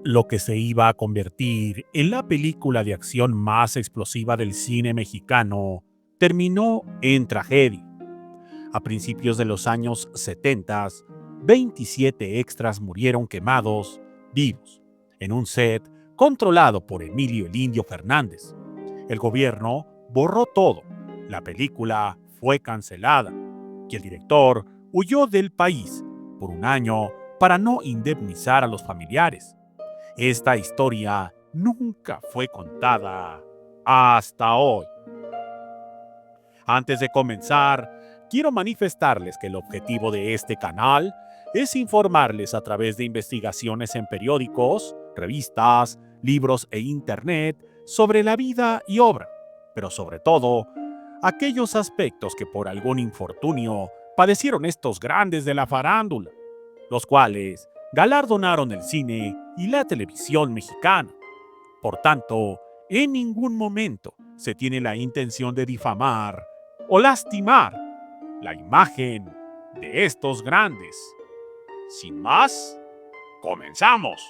Lo que se iba a convertir en la película de acción más explosiva del cine mexicano terminó en tragedia. A principios de los años 70, 27 extras murieron quemados vivos en un set controlado por Emilio el Indio Fernández. El gobierno borró todo, la película fue cancelada y el director huyó del país por un año para no indemnizar a los familiares. Esta historia nunca fue contada hasta hoy. Antes de comenzar, quiero manifestarles que el objetivo de este canal es informarles a través de investigaciones en periódicos, revistas, libros e internet sobre la vida y obra, pero sobre todo, aquellos aspectos que por algún infortunio padecieron estos grandes de la farándula, los cuales galardonaron el cine y la televisión mexicana. Por tanto, en ningún momento se tiene la intención de difamar o lastimar la imagen de estos grandes. Sin más, comenzamos.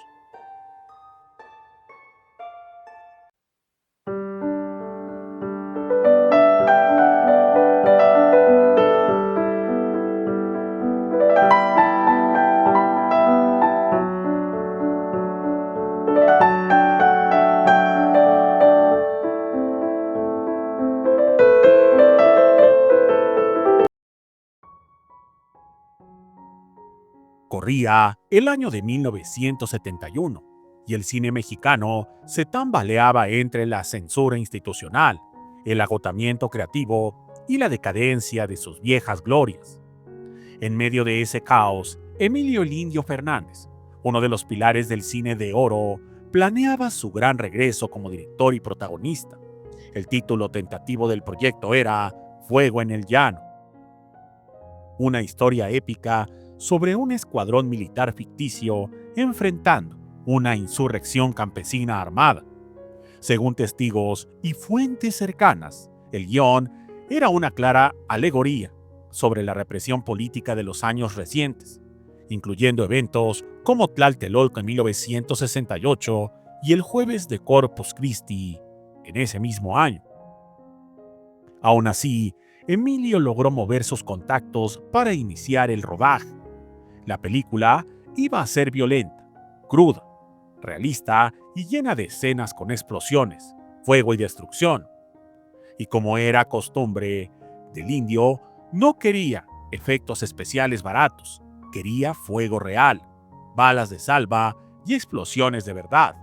Corría el año de 1971 y el cine mexicano se tambaleaba entre la censura institucional, el agotamiento creativo y la decadencia de sus viejas glorias. En medio de ese caos, Emilio el Indio Fernández, uno de los pilares del cine de oro, planeaba su gran regreso como director y protagonista. El título tentativo del proyecto era Fuego en el Llano, una historia épica sobre un escuadrón militar ficticio enfrentando una insurrección campesina armada. Según testigos y fuentes cercanas, el guión era una clara alegoría sobre la represión política de los años recientes, incluyendo eventos como Tlatelolco en 1968 y el Jueves de Corpus Christi en ese mismo año. Aún así, Emilio logró mover sus contactos para iniciar el rodaje. La película iba a ser violenta, cruda, realista y llena de escenas con explosiones, fuego y destrucción. Y como era costumbre del Indio, no quería efectos especiales baratos, quería fuego real, balas de salva y explosiones de verdad.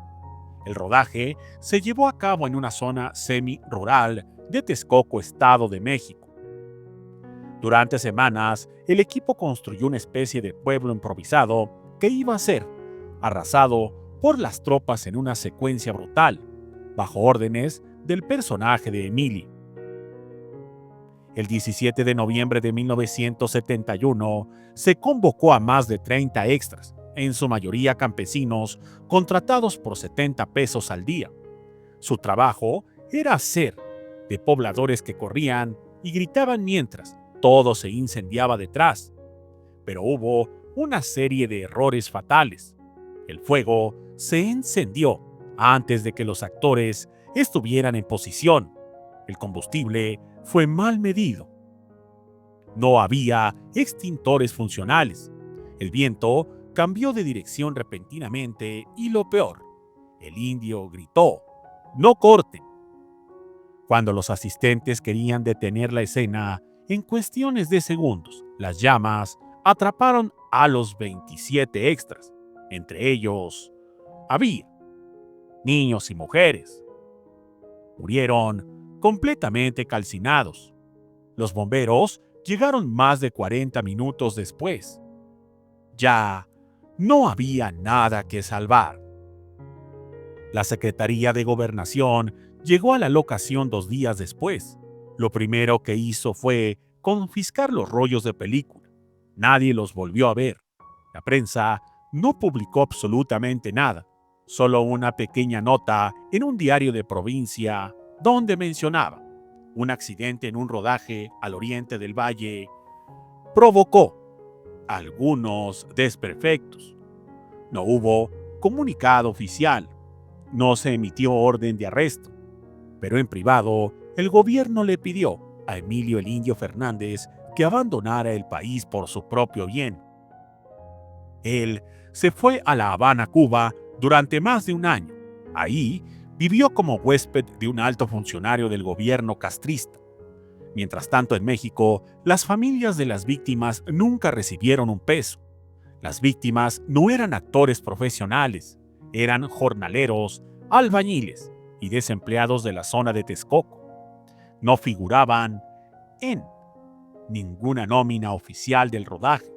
El rodaje se llevó a cabo en una zona semi-rural de Texcoco, Estado de México. Durante semanas, el equipo construyó una especie de pueblo improvisado que iba a ser arrasado por las tropas en una secuencia brutal, bajo órdenes del personaje de Emilio. El 17 de noviembre de 1971 se convocó a más de 30 extras, en su mayoría campesinos, contratados por 70 pesos al día. Su trabajo era hacer de pobladores que corrían y gritaban mientras todo se incendiaba detrás. Pero hubo una serie de errores fatales. El fuego se encendió antes de que los actores estuvieran en posición. El combustible fue mal medido. No había extintores funcionales. El viento cambió de dirección repentinamente y lo peor, el indio gritó: ¡No corten! Cuando los asistentes querían detener la escena, en cuestiones de segundos, las llamas atraparon a los 27 extras. Entre ellos, había niños y mujeres. Murieron completamente calcinados. Los bomberos llegaron más de 40 minutos después. Ya no había nada que salvar. La Secretaría de Gobernación llegó a la locación 2 días después. Lo primero que hizo fue confiscar los rollos de película. Nadie los volvió a ver. La prensa no publicó absolutamente nada, solo una pequeña nota en un diario de provincia donde mencionaba: un accidente en un rodaje al oriente del valle provocó algunos desperfectos. No hubo comunicado oficial. No se emitió orden de arresto, pero en privado el gobierno le pidió a Emilio el Indio Fernández que abandonara el país por su propio bien. Él se fue a La Habana, Cuba, durante más de un año. Ahí vivió como huésped de un alto funcionario del gobierno castrista. Mientras tanto, en México, las familias de las víctimas nunca recibieron un peso. Las víctimas no eran actores profesionales, eran jornaleros, albañiles y desempleados de la zona de Texcoco. No figuraban en ninguna nómina oficial del rodaje.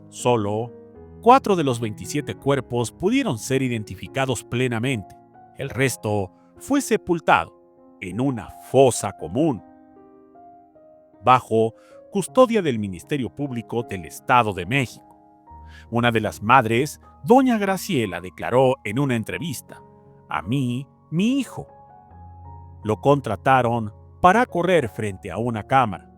Solo 4 de los 27 cuerpos pudieron ser identificados plenamente. El resto fue sepultado en una fosa común, bajo custodia del Ministerio Público del Estado de México. Una de las madres, doña Graciela, declaró en una entrevista: "A mí, mi hijo, lo contrataron para correr frente a una cámara.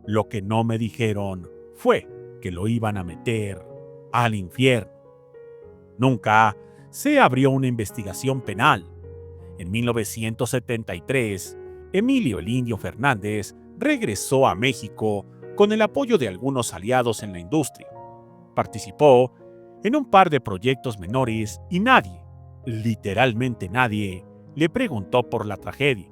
Lo que no me dijeron fue que lo iban a meter al infierno". Nunca se abrió una investigación penal. En 1973, Emilio el Indio Fernández regresó a México con el apoyo de algunos aliados en la industria. Participó en un par de proyectos menores y nadie, literalmente nadie, le preguntó por la tragedia.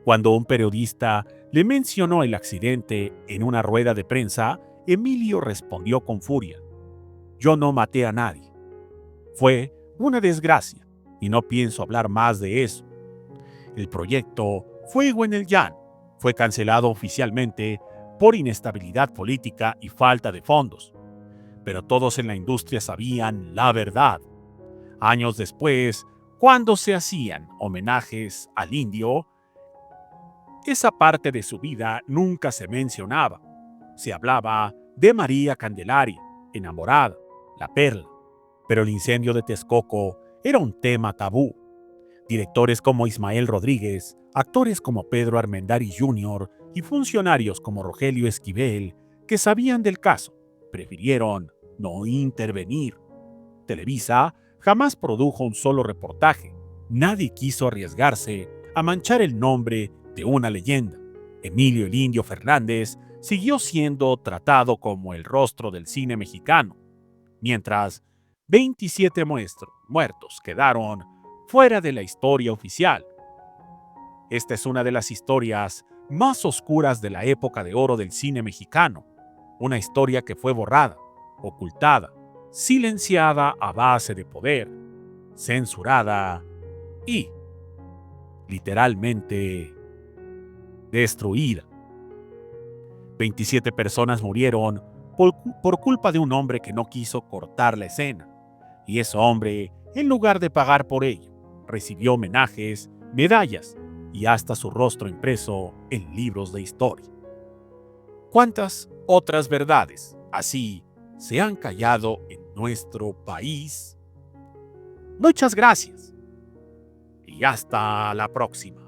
Cuando un periodista le mencionó el accidente en una rueda de prensa, Emilio respondió con furia: "Yo no maté a nadie. Fue una desgracia y no pienso hablar más de eso". El proyecto Fuego en el Llano fue cancelado oficialmente por inestabilidad política y falta de fondos. Pero todos en la industria sabían la verdad. Años después, cuando se hacían homenajes al indio, esa parte de su vida nunca se mencionaba. Se hablaba de María Candelaria, enamorada, la perla. Pero el incendio de Texcoco era un tema tabú. Directores como Ismael Rodríguez, actores como Pedro Armendáriz Jr. y funcionarios como Rogelio Esquivel, que sabían del caso, prefirieron no intervenir. Televisa jamás produjo un solo reportaje. Nadie quiso arriesgarse a manchar el nombre de una leyenda. Emilio el Indio Fernández siguió siendo tratado como el rostro del cine mexicano, mientras 27 muertos quedaron fuera de la historia oficial. Esta es una de las historias más oscuras de la época de oro del cine mexicano, una historia que fue borrada, ocultada, silenciada a base de poder, censurada y, literalmente, destruida. 27 personas murieron por culpa de un hombre que no quiso cortar la escena, y ese hombre, en lugar de pagar por ello, recibió homenajes, medallas y hasta su rostro impreso en libros de historia. ¿Cuántas otras verdades así se han callado en nuestro país? Muchas gracias y hasta la próxima.